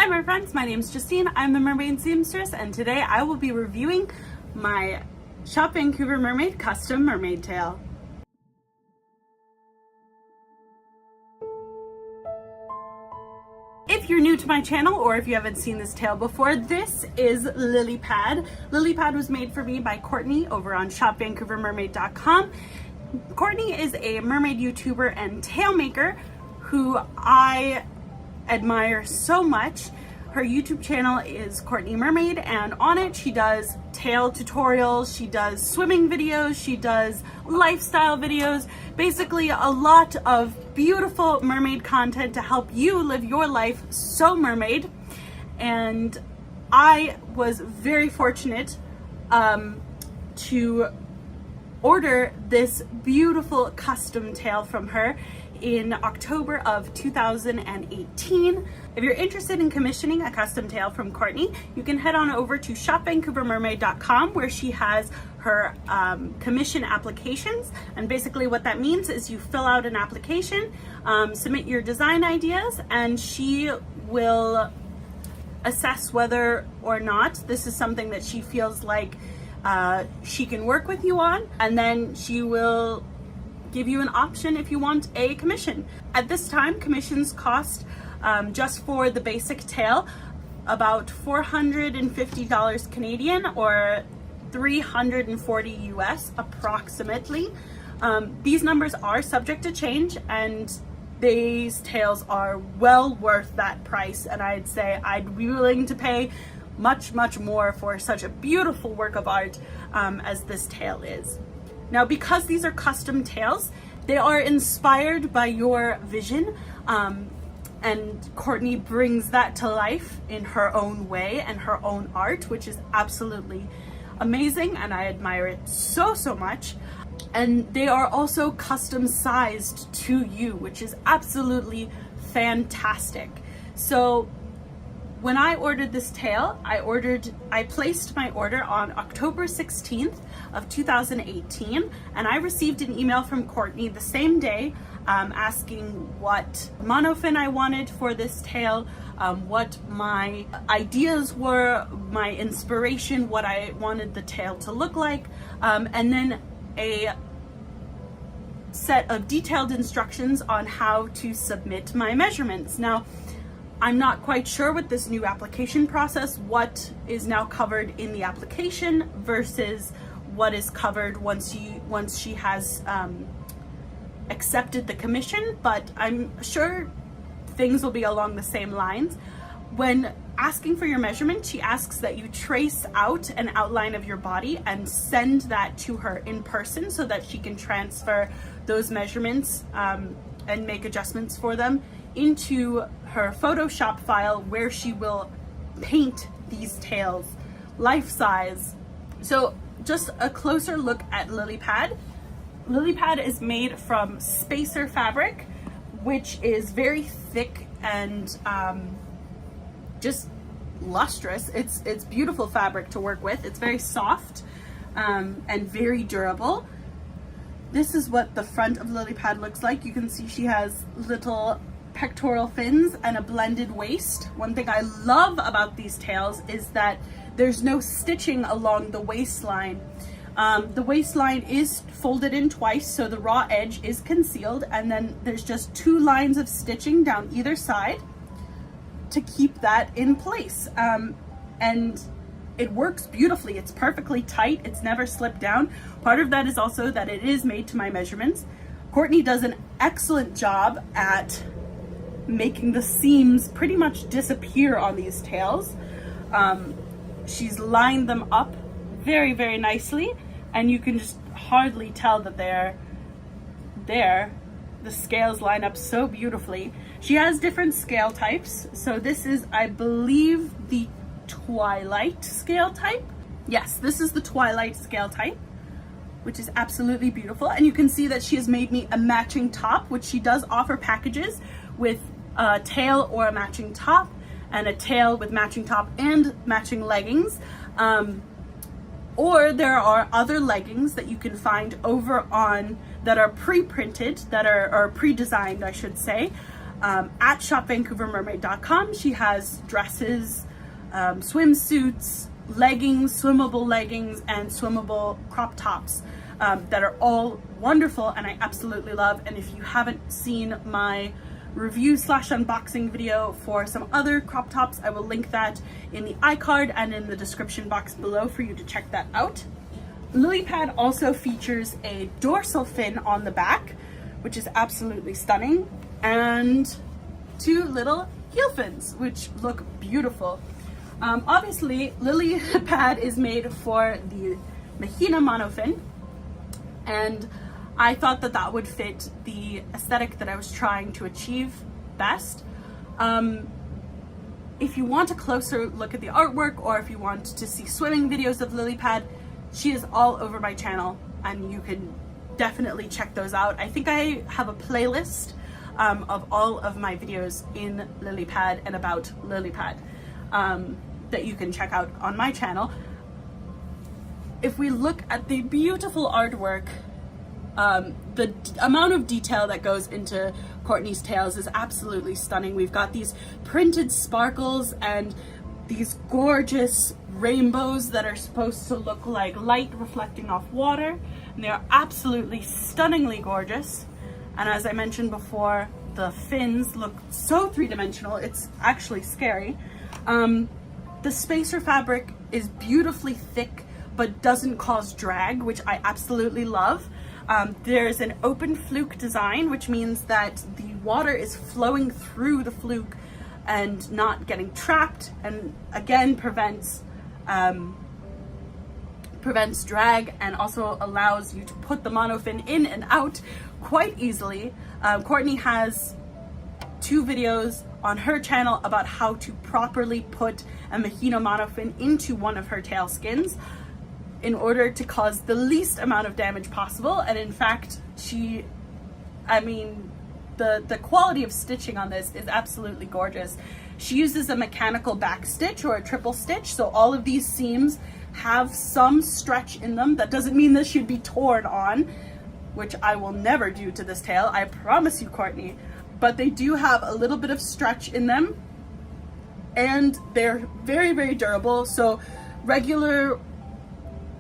Hi my friends, my name is Justine. I'm the Mermaid Seamstress, and today I will be reviewing my Shop Vancouver Mermaid custom mermaid tail. If you're new to my channel or if you haven't seen this tail before, this is Lilypad. Lilypad was made for me by Courtney over on shopvancouvermermaid.com. Courtney is a mermaid YouTuber and tail maker who I admire so much. Her YouTube channel is Courtney Mermaid, and on it she does tail tutorials, she does swimming videos, she does lifestyle videos, basically a lot of beautiful mermaid content to help you live your life so mermaid. And I was very fortunate to order this beautiful custom tail from her in October of 2018. If you're interested in commissioning a custom tail from Courtney, you can head on over to shopvancouvermermaid.com, where she has her commission applications. And basically what that means is you fill out an application, submit your design ideas, and she will assess whether or not this is something that she feels like she can work with you on, and then she will give you an option if you want a commission. At this time, commissions cost just for the basic tail about $450 Canadian or $340 US approximately. These numbers are subject to change, and these tails are well worth that price, and I'd say I'd be willing to pay much more for such a beautiful work of art as this tail is. Now, because these are custom tails, they are inspired by your vision, and Courtney brings that to life in her own way and her own art, which is absolutely amazing, and I admire it so much. And they are also custom sized to you, which is absolutely fantastic. So when I ordered this tail, I placed my order on October 16th of 2018, and I received an email from Courtney the same day asking what monofin I wanted for this tail, what my ideas were, my inspiration, what I wanted the tail to look like, and then a set of detailed instructions on how to submit my measurements. Now, I'm not quite sure with this new application process what is now covered in the application versus what is covered once she has accepted the commission, but I'm sure things will be along the same lines. When asking for your measurement, she asks that you trace out an outline of your body and send that to her in person so that she can transfer those measurements and make adjustments for them into her Photoshop file, where she will paint these tails life size. So just a closer look at Lilypad. Lilypad is made from spacer fabric, which is very thick and just lustrous. It's beautiful fabric to work with. It's very soft and very durable. This is what the front of Lilypad looks like. You can see she has little pectoral fins and a blended waist. One thing I love about these tails is that there's no stitching along the waistline. The waistline is folded in twice, so the raw edge is concealed, and then there's just 2 lines of stitching down either side to keep that in place. And it works beautifully. It's perfectly tight. It's never slipped down. Part of that is also that it is made to my measurements. Courtney does an excellent job at making the seams pretty much disappear on these tails. She's lined them up very nicely, and you can just hardly tell that they're there. The scales line up so beautifully. She has different scale types. So this is, I believe, the Twilight scale type. Yes, this is the Twilight scale type, which is absolutely beautiful. And you can see that she has made me a matching top, which she does offer packages with a tail or a matching top, and a tail with matching top and matching leggings. Or there are other leggings that you can find over on that are pre-printed, that are or pre-designed, I should say, at shopvancouvermermaid.com. She has dresses, swimsuits, leggings, swimmable leggings, and swimmable crop tops that are all wonderful and I absolutely love. And if you haven't seen my review / unboxing video for some other crop tops, I will link that in the iCard and in the description box below for you to check that out. Lilypad also features a dorsal fin on the back, which is absolutely stunning, and 2 little heel fins, which look beautiful. Obviously, Lilypad is made for the Mahina monofin, and I thought that that would fit the aesthetic that I was trying to achieve best. If you want a closer look at the artwork, or if you want to see swimming videos of Lilypad, she is all over my channel and you can definitely check those out. I think I have a playlist of all of my videos in Lilypad and about Lilypad that you can check out on my channel. If we look at the beautiful artwork, the amount of detail that goes into Courtney's tails is absolutely stunning. We've got these printed sparkles and these gorgeous rainbows that are supposed to look like light reflecting off water, and they are absolutely stunningly gorgeous. And as I mentioned before, the fins look so three-dimensional, it's actually scary. The spacer fabric is beautifully thick but doesn't cause drag, which I absolutely love. There's an open fluke design, which means that the water is flowing through the fluke and not getting trapped, and again prevents drag, and also allows you to put the monofin in and out quite easily. Courtney has 2 videos on her channel about how to properly put a Mahina monofin into one of her tail skins in order to cause the least amount of damage possible. And in fact, the quality of stitching on this is absolutely gorgeous. She uses a mechanical back stitch or a triple stitch, so all of these seams have some stretch in them. That doesn't mean this should be torn on, which I will never do to this tail, I promise you, Courtney, but they do have a little bit of stretch in them, and they're very, very durable, so regular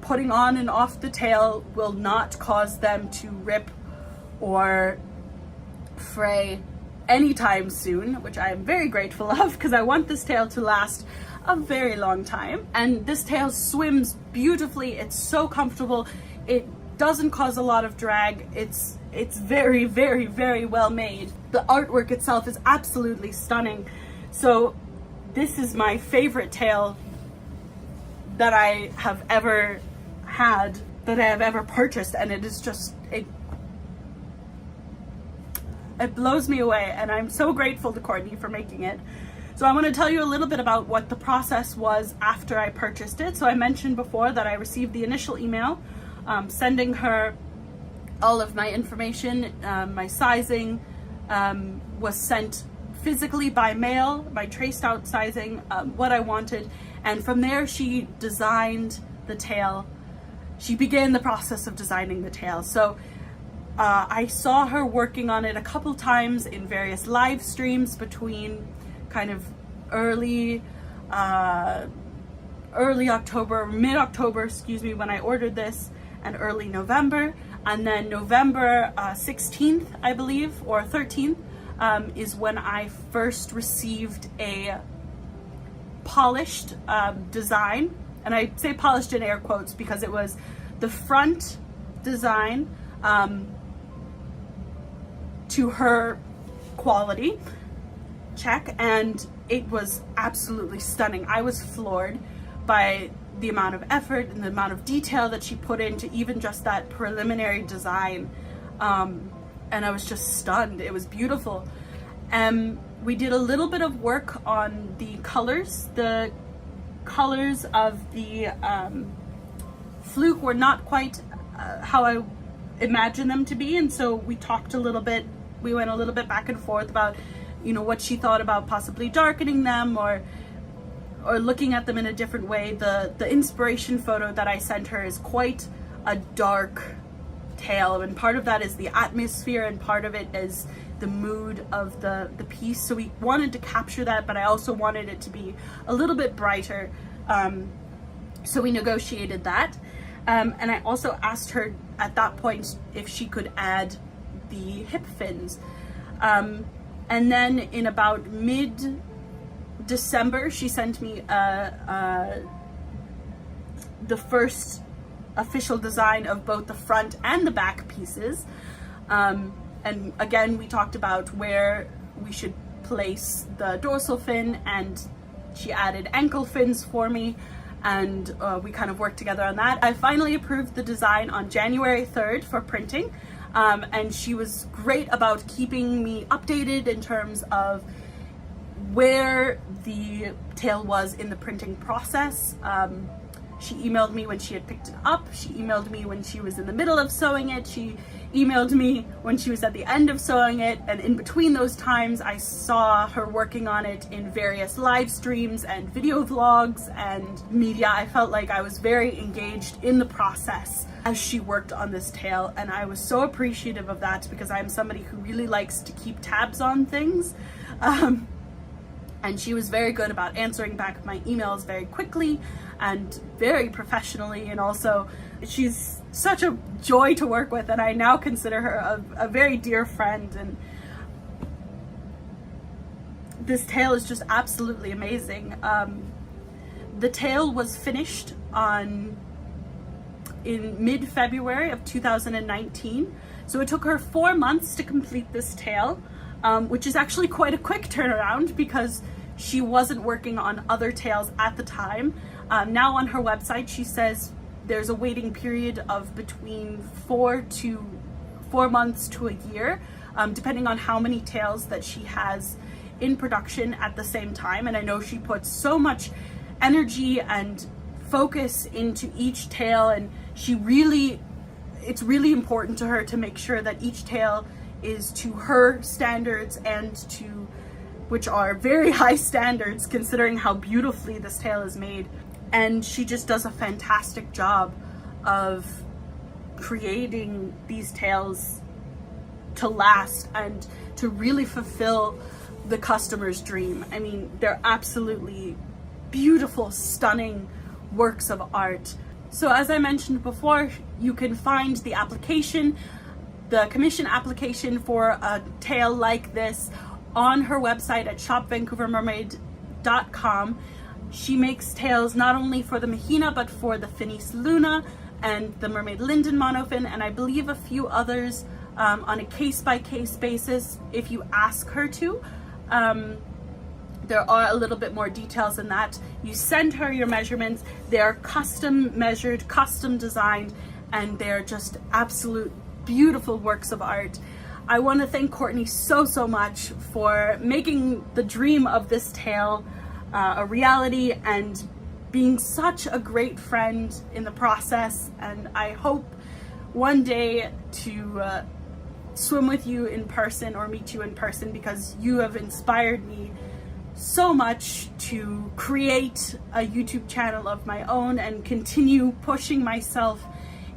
putting on and off the tail will not cause them to rip or fray anytime soon, which I am very grateful of, because I want this tail to last a very long time. And this tail swims beautifully, it's so comfortable, it doesn't cause a lot of drag, it's very, very, very well made. The artwork itself is absolutely stunning. So this is my favorite tail that I have ever had, that I have ever purchased, and it is just, it blows me away, and I'm so grateful to Courtney for making it. So I want to tell you a little bit about what the process was after I purchased it. So I mentioned before that I received the initial email sending her all of my information. My sizing was sent physically by mail, my traced out sizing, what I wanted, and from there she designed the tail. She began the process of designing the tail. So I saw her working on it a couple times in various live streams between kind of early October, mid-October, excuse me, when I ordered this, and early November. And then November 16th, I believe, or 13th, is when I first received a polished design. And I say polished in air quotes because it was the front design to her quality check, and it was absolutely stunning. I was floored by the amount of effort and the amount of detail that she put into even just that preliminary design, and I was just stunned. It was beautiful. We did a little bit of work on the colors. The colors of the fluke were not quite how I imagined them to be, and so we talked a little bit, we went a little bit back and forth about, you know, what she thought about possibly darkening them or looking at them in a different way. The inspiration photo that I sent her is quite a dark tail, and part of that is the atmosphere and part of it is the mood of the piece. So we wanted to capture that, but I also wanted it to be a little bit brighter. So we negotiated that. And I also asked her at that point if she could add the hip fins. And then in about mid-December, she sent me the first official design of both the front and the back pieces. And again, we talked about where we should place the dorsal fin, and she added ankle fins for me, and we kind of worked together on that. I finally approved the design on January 3rd for printing, and she was great about keeping me updated in terms of where the tail was in the printing process. She emailed me when she had picked it up. She emailed me when she was in the middle of sewing it. She emailed me when she was at the end of sewing it. And in between those times, I saw her working on it in various live streams and video vlogs and media. I felt like I was very engaged in the process as she worked on this tail. And I was so appreciative of that because I'm somebody who really likes to keep tabs on things. And she was very good about answering back my emails very quickly and very professionally, and also she's such a joy to work with, and I now consider her a very dear friend. And this tail is just absolutely amazing. The tail was finished in mid-February of 2019, so it took her 4 months to complete this tail. Which is actually quite a quick turnaround because she wasn't working on other tails at the time. Now on her website, she says there's a waiting period of between 4 months to a year, depending on how many tails that she has in production at the same time. And I know she puts so much energy and focus into each tail, and it's really important to her to make sure that each tail is to her standards, and which are very high standards considering how beautifully this tail is made. And she just does a fantastic job of creating these tails to last and to really fulfill the customer's dream. I mean, they're absolutely beautiful, stunning works of art. So as I mentioned before, you can find the commission application for a tail like this on her website at shopvancouvermermaid.com. She makes tails not only for the Mahina, but for the Finis Luna and the Mermaid Linden monofin, and I believe a few others on a case-by-case basis if you ask her to. There are a little bit more details in that. You send her your measurements, they're custom measured, custom designed, and they're just absolute beautiful works of art. I want to thank Courtney so much for making the dream of this tail a reality and being such a great friend in the process. And I hope one day to swim with you in person or meet you in person, because you have inspired me so much to create a YouTube channel of my own and continue pushing myself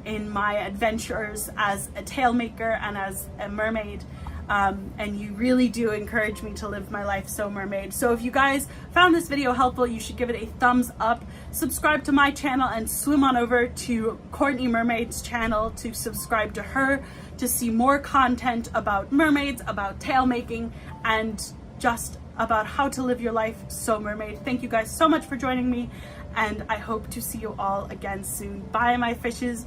in my adventures as a tail maker and as a mermaid. And you really do encourage me to live my life so mermaid. So if you guys found this video helpful, you should give it a thumbs up, subscribe to my channel, and swim on over to Courtney Mermaid's channel to subscribe to her to see more content about mermaids, about tail making, and just about how to live your life so mermaid. Thank you guys so much for joining me, and I hope to see you all again soon. Bye, my fishes.